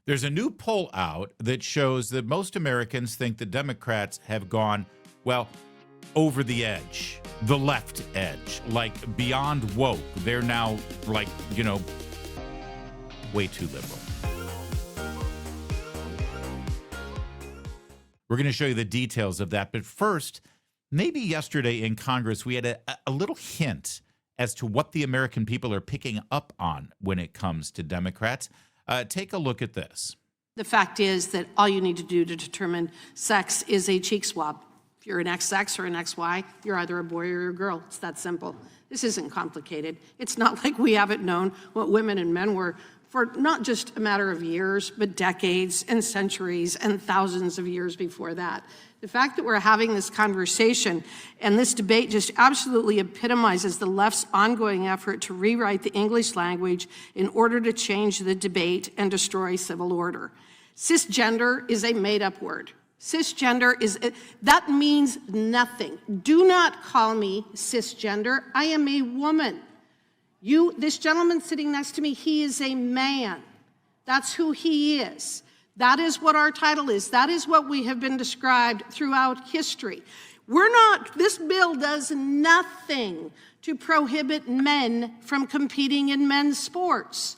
There's a new poll out that shows that most Americans think the Democrats have gone, well, over the edge, the left edge, like beyond woke. They're now like, way too liberal. We're going to show you the details of that. But first, maybe yesterday in Congress, we had a little hint as to what the American people are picking up on when it comes to Democrats. Take a look at this. The fact is that all you need to do to determine sex is a cheek swab. If you're an XX or an XY, you're either a boy or a girl. It's that simple. This isn't complicated. It's not like we haven't known what women and men were for not just a matter of years, but decades and centuries and thousands of years before that. The fact that we're having this conversation and this debate just absolutely epitomizes the left's ongoing effort to rewrite the English language in order to change the debate and destroy civil order. Cisgender is a made-up word. Cisgender that means nothing. Do not call me cisgender. I am a woman. This gentleman sitting next to me, he is a man. That's who he is. That is what our title is. That is what we have been described throughout history. This bill does nothing to prohibit men from competing in men's sports.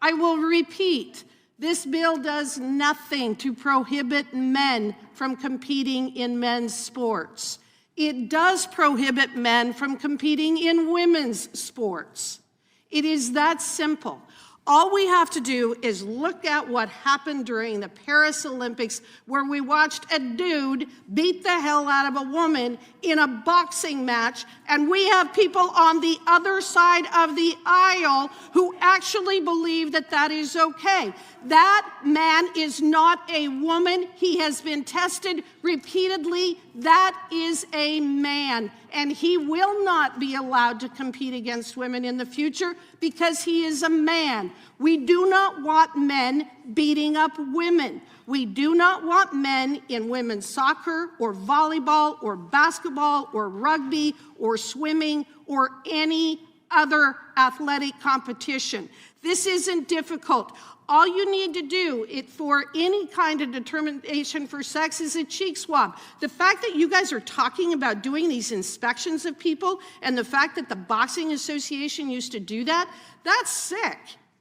I will repeat, this bill does nothing to prohibit men from competing in men's sports. It does prohibit men from competing in women's sports. It is that simple. All we have to do is look at what happened during the Paris Olympics, where we watched a dude beat the hell out of a woman in a boxing match, and we have people on the other side of the aisle who actually believe that that is okay. That man is not a woman. He has been tested repeatedly. That is a man, and he will not be allowed to compete against women in the future because he is a man. We do not want men beating up women. We do not want men in women's soccer or volleyball or basketball or rugby or swimming or any other athletic competition. This isn't difficult. All you need to do for any kind of determination for sex is a cheek swab. The fact that you guys are talking about doing these inspections of people and the fact that the Boxing Association used to do that, that's sick.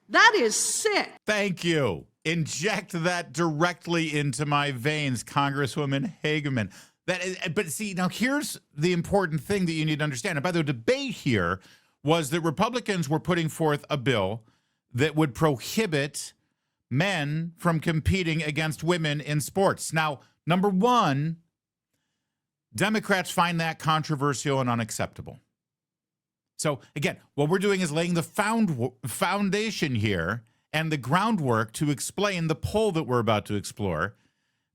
That is sick. Thank you. Inject that directly into my veins, Congresswoman Hageman. But see, now here's the important thing that you need to understand. And by the way, the debate here was that Republicans were putting forth a bill that would prohibit men from competing against women in sports. Now, number one, Democrats find that controversial and unacceptable. So again, what we're doing is laying the foundation here and the groundwork to explain the poll that we're about to explore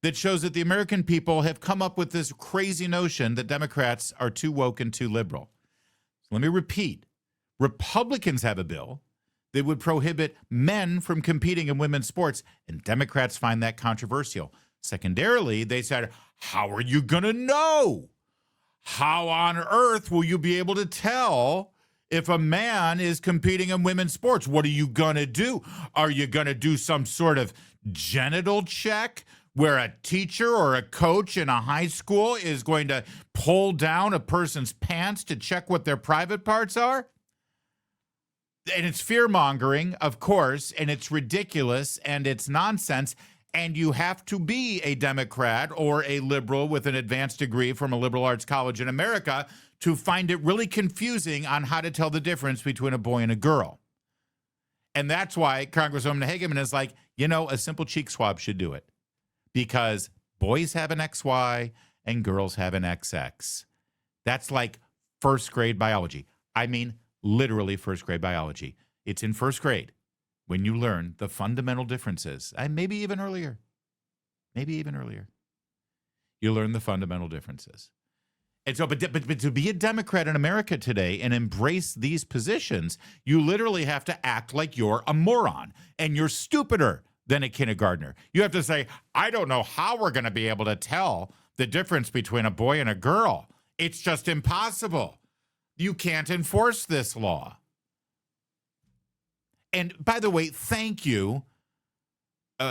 that shows that the American people have come up with this crazy notion that Democrats are too woke and too liberal. So let me repeat. Republicans have a bill that would prohibit men from competing in women's sports, and Democrats find that controversial. Secondarily, they said, how are you going to know? How on earth will you be able to tell if a man is competing in women's sports? What are you going to do? Are you going to do some sort of genital check where a teacher or a coach in a high school is going to pull down a person's pants to check what their private parts are? And it's fear-mongering, of course, and it's ridiculous, and it's nonsense, and you have to be a Democrat or a liberal with an advanced degree from a liberal arts college in America to find it really confusing on how to tell the difference between a boy and a girl. And that's why Congresswoman Hageman is like, a simple cheek swab should do it, because boys have an XY and girls have an XX. That's like first grade biology. I mean, literally first grade biology. It's in first grade when you learn the fundamental differences, and maybe even earlier. You learn the fundamental differences. And so, but to be a Democrat in America today and embrace these positions, you literally have to act like you're a moron and you're stupider than a kindergartner. You have to say, I don't know how we're going to be able to tell the difference between a boy and a girl. It's just impossible. You can't enforce this law. And by the way, thank you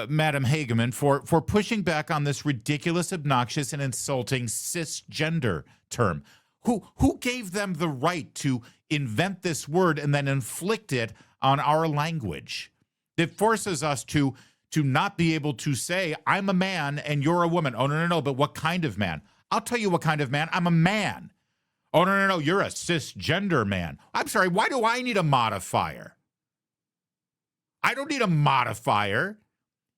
Madam Hageman, for pushing back on this ridiculous, obnoxious, and insulting cisgender term. Who gave them the right to invent this word and then inflict it on our language? It forces us to not be able to say, I'm a man and you're a woman. Oh, no, but what kind of man? I'll tell you what kind of man. I'm a man. Oh, no, you're a cisgender man. I'm sorry, why do I need a modifier? I don't need a modifier.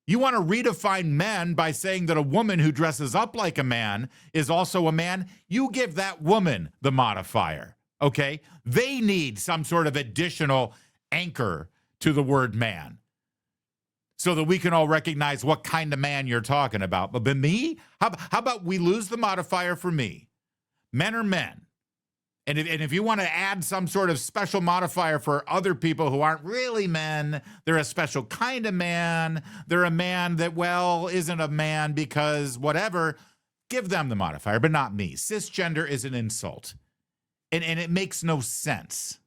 You want to redefine men by saying that a woman who dresses up like a man is also a man? You give that woman the modifier, okay? They need some sort of additional anchor to the word man so that we can all recognize what kind of man you're talking about. But me? How about we lose the modifier for me? Men are men. And if you want to add some sort of special modifier for other people who aren't really men, they're a special kind of man, they're a man that, well, isn't a man because whatever, give them the modifier, but not me. Cisgender is an insult. And it makes no sense.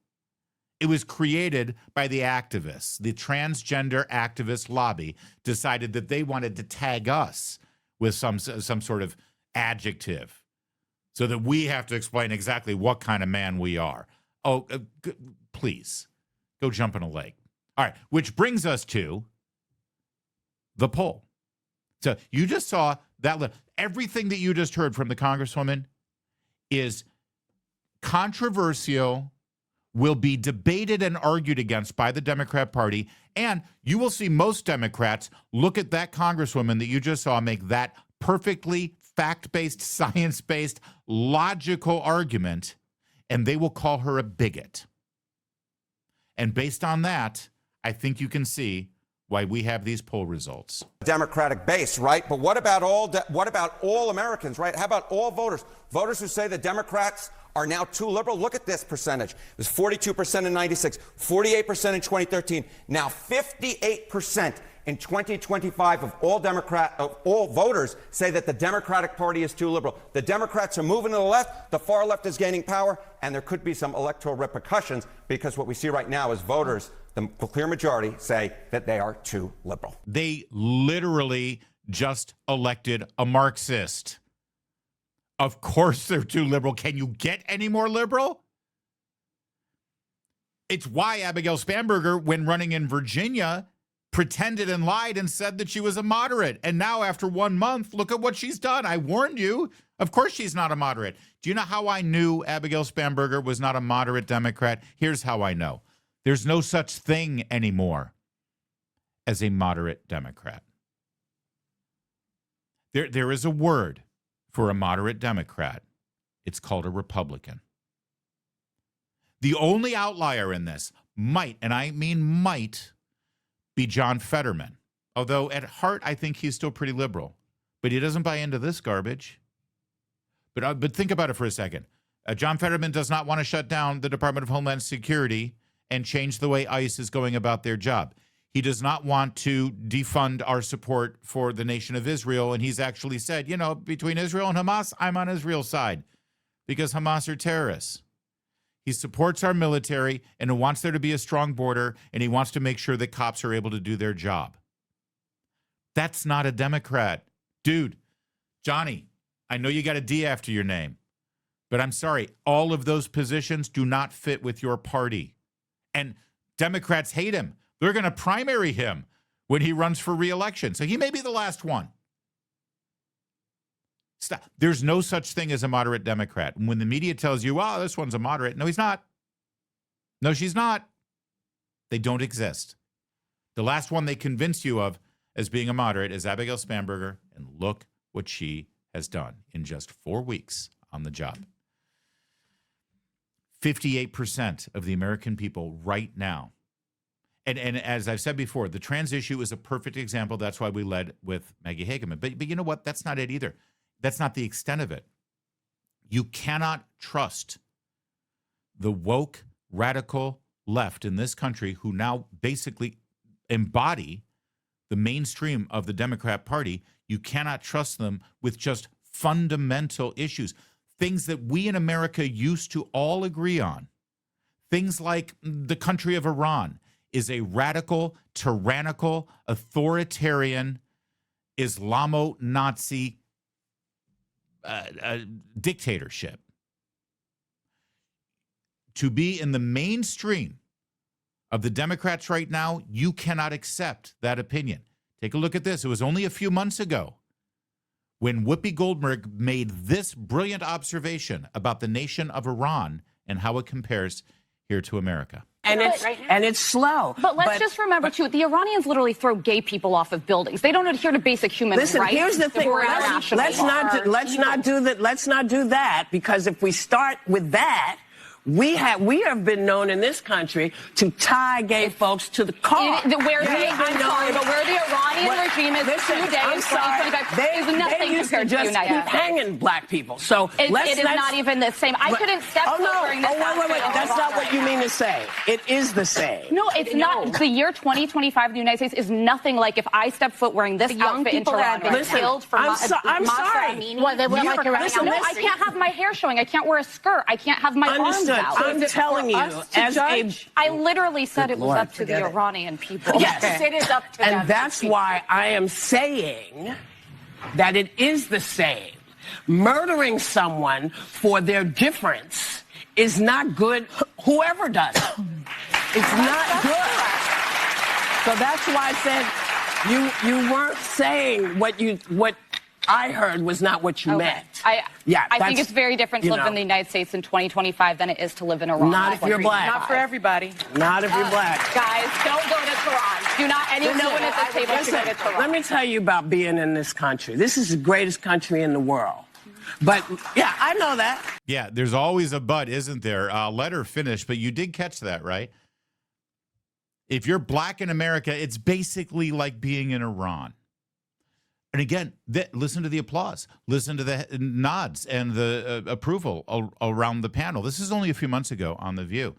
It was created by the activists. The transgender activist lobby decided that they wanted to tag us with some sort of adjective, so that we have to explain exactly what kind of man we are. Oh, please, go jump in a lake. All right, which brings us to the poll. So you just saw that. Everything that you just heard from the Congresswoman is controversial, will be debated and argued against by the Democrat Party, and you will see most Democrats look at that Congresswoman that you just saw make that perfectly fact-based, science-based, logical argument, and they will call her a bigot. And based on that, I think you can see why we have these poll results. Democratic base, right? But what about all Americans, right? How about all voters? Voters who say the Democrats are now too liberal. Look at this percentage. It was 42% in 96, 48% in 2013, now 58% in 2025 of all voters say that the Democratic Party is too liberal. The Democrats are moving to the left, the far left is gaining power, and there could be some electoral repercussions because what we see right now is voters, the clear majority, say that they are too liberal. They literally just elected a Marxist. Of course they're too liberal. Can you get any more liberal? It's why Abigail Spanberger, when running in Virginia, pretended and lied and said that she was a moderate. And now after 1 month, look at what she's done. I warned you. Of course she's not a moderate. Do you know how I knew Abigail Spanberger was not a moderate Democrat? Here's how I know. There's no such thing anymore as a moderate Democrat. There is a word for a moderate Democrat. It's called a Republican. The only outlier in this might, and I mean might, be John Fetterman. Although at heart, I think he's still pretty liberal. But he doesn't buy into this garbage. But think about it for a second. John Fetterman does not want to shut down the Department of Homeland Security and change the way ICE is going about their job. He does not want to defund our support for the nation of Israel. And he's actually said, between Israel and Hamas, I'm on Israel's side because Hamas are terrorists. He supports our military and he wants there to be a strong border, and he wants to make sure that cops are able to do their job. That's not a Democrat. Dude, Johnny, I know you got a D after your name, but I'm sorry, all of those positions do not fit with your party. And Democrats hate him. They're going to primary him when he runs for re-election. So he may be the last one. Stop. There's no such thing as a moderate Democrat. And when the media tells you, oh, this one's a moderate, no, he's not. No, she's not. They don't exist. The last one they convince you of as being a moderate is Abigail Spanberger, and look what she has done in just 4 weeks on the job. 58% of the American people right now. And as I've said before, the trans issue is a perfect example. That's why we led with Maggie Hageman. But you know what? That's not it either. That's not the extent of it. You cannot trust the woke, radical left in this country who now basically embody the mainstream of the Democrat Party. You cannot trust them with just fundamental issues, things that we in America used to all agree on. Things like the country of Iran is a radical, tyrannical, authoritarian, Islamo-Nazi dictatorship. To be in the mainstream of the Democrats right now, you cannot accept that opinion. Take a look at this. It was only a few months ago when Whoopi Goldberg made this brilliant observation about the nation of Iran and how it compares here to America. And it's slow. But let's just remember, too, the Iranians literally throw gay people off of buildings. They don't adhere to basic human rights. Listen, here's the thing. Let's not do that, because if we start with that, we have been known in this country to tie gay folks to the car. Where the Iranian regime is today in 2025 is nothing compared to the United States. Hanging black people. So it is not even the same. I couldn't step foot during this. Wait. That's not what you mean to say. It is the same. No, it's not. The year 2025 in the United States is nothing like if I step foot wearing this outfit in Toronto. Killed for I'm sorry. Well, they were like no, I can't have my hair showing. I can't wear a skirt. I can't have my arms out. I'm telling you, as I literally said it was up to the Iranian people. Yes, it is up to them. And that's why I am saying that it is the same. Murdering someone for their difference is not good, whoever does it. It's not good. So that's why I said you weren't saying what I heard was not what you meant. I think it's very different to live in the United States in 2025 than it is to live in Iran. Not if you're black. Not for everybody. Not if you're black. Guys, don't go to Tehran. Do not, no one at this table should go to Tehran. Let me tell you about being in this country. This is the greatest country in the world. But, yeah, I know that. Yeah, there's always a but, isn't there? Let her finish, but you did catch that, right? If you're black in America, it's basically like being in Iran. And again, listen to the applause. Listen to the nods and the approval around the panel. This is only a few months ago on The View,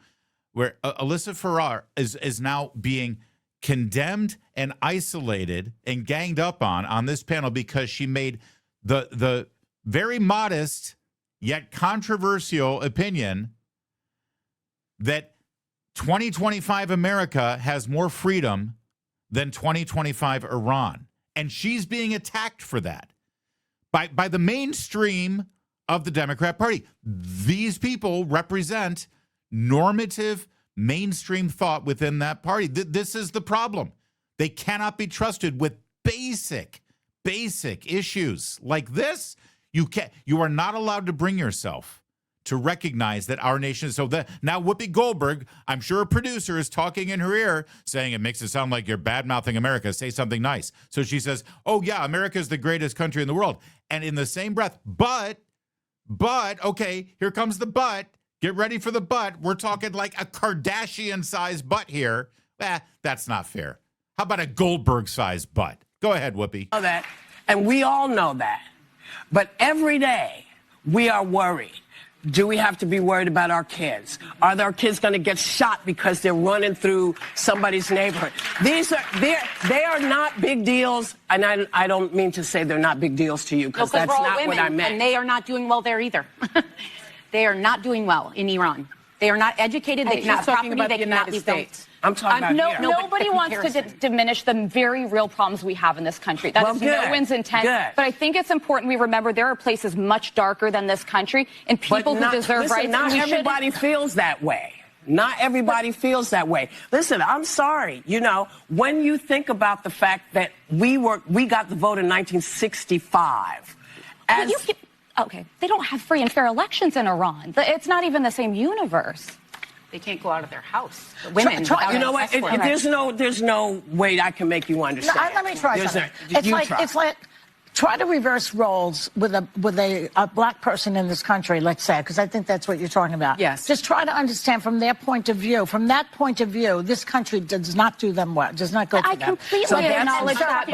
where Alyssa Farrar is now being condemned and isolated and ganged up on this panel because she made the very modest yet controversial opinion that 2025 America has more freedom than 2025 Iran. And she's being attacked for that by the mainstream of the Democrat Party. These people represent normative mainstream thought within that party. This is the problem. They cannot be trusted with basic issues like this. You are not allowed to bring yourself to recognize that our nation is so that now Whoopi Goldberg, I'm sure a producer is talking in her ear saying it makes it sound like you're bad-mouthing America. Say something nice. So she says, oh yeah, America is the greatest country in the world. And in the same breath, but, okay, here comes the but. Get ready for the but. We're talking like a Kardashian-sized butt here. That's not fair. How about a Goldberg-sized butt? Go ahead, Whoopi. Know that, and we all know that. But every day we are worried. Do we have to be worried about our kids? Are our kids going to get shot because they're running through somebody's neighborhood? They are not big deals, and I don't mean to say they're not big deals to you, because that's not what I meant. And they are not doing well there either. They are not doing well in Iran. They are not educated. They cannot property. They cannot leave States. I'm talking about here. Nobody wants to diminish the very real problems we have in this country. That is no one's intent. But I think it's important we remember there are places much darker than this country and people who deserve rights. Not everybody feels that way. Not everybody feels that way. Listen, I'm sorry. You know, when you think about the fact that we got the vote in 1965. Okay, they don't have free and fair elections in Iran. It's not even the same universe. They can't go out of their house. The women. You know what? There's no way I can make you understand. Let me try something. It's like try to reverse roles with a black person in this country, let's say, because I think that's what you're talking about. Yes. Just try to understand from their point of view. From that point of view, this country does not do them well. Does not go for them. I completely acknowledge that.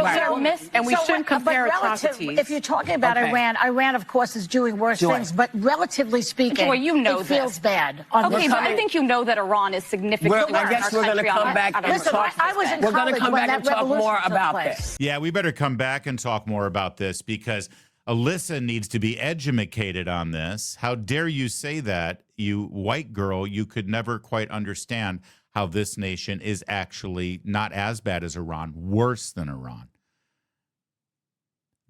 And we shouldn't compare atrocities. If you're talking about Iran, of course, is doing worse things. But relatively speaking, it feels bad. Okay, but I think you know that Iran is significantly I guess we're going to come back and talk. We're going to come back and talk more about this. Yeah, we better come back and talk more about this because Alyssa needs to be educated on this. How dare you say that, you white girl? You could never quite understand how this nation is actually not as bad as Iran, worse than Iran.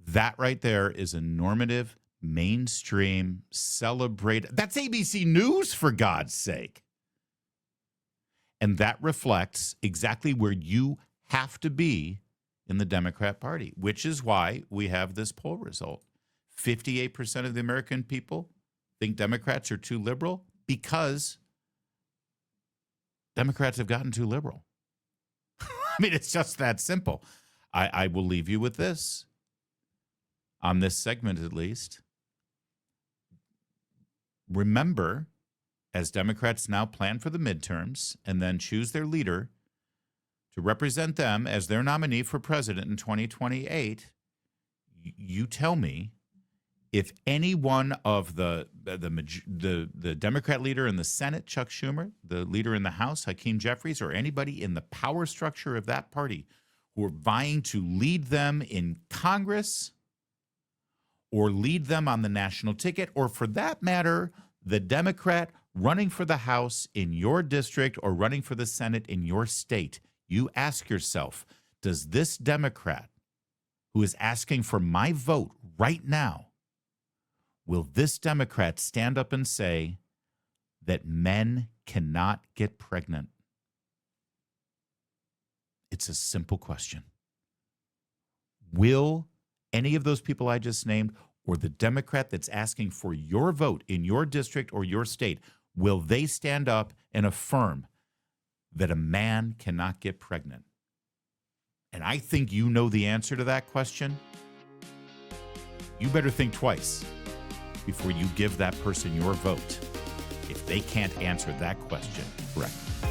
That right there is a normative, mainstream, celebrated. That's ABC News, for God's sake. And that reflects exactly where you have to be in the Democrat Party, which is why we have this poll result. 58% of the American people think Democrats are too liberal because Democrats have gotten too liberal. I mean, it's just that simple. I will leave you with this, on this segment at least. Remember, as Democrats now plan for the midterms and then choose their leader to represent them as their nominee for president in 2028, you tell me if any one of the Democrat leader in the Senate, Chuck Schumer, the leader in the House, Hakeem Jeffries, or anybody in the power structure of that party who are vying to lead them in Congress or lead them on the national ticket, or for that matter, the Democrat running for the House in your district or running for the Senate in your state, you ask yourself, does this Democrat who is asking for my vote right now, will this Democrat stand up and say that men cannot get pregnant? It's a simple question. Will any of those people I just named, or the Democrat that's asking for your vote in your district or your state, will they stand up and affirm that a man cannot get pregnant? And I think you know the answer to that question. You better think twice before you give that person your vote if they can't answer that question correctly.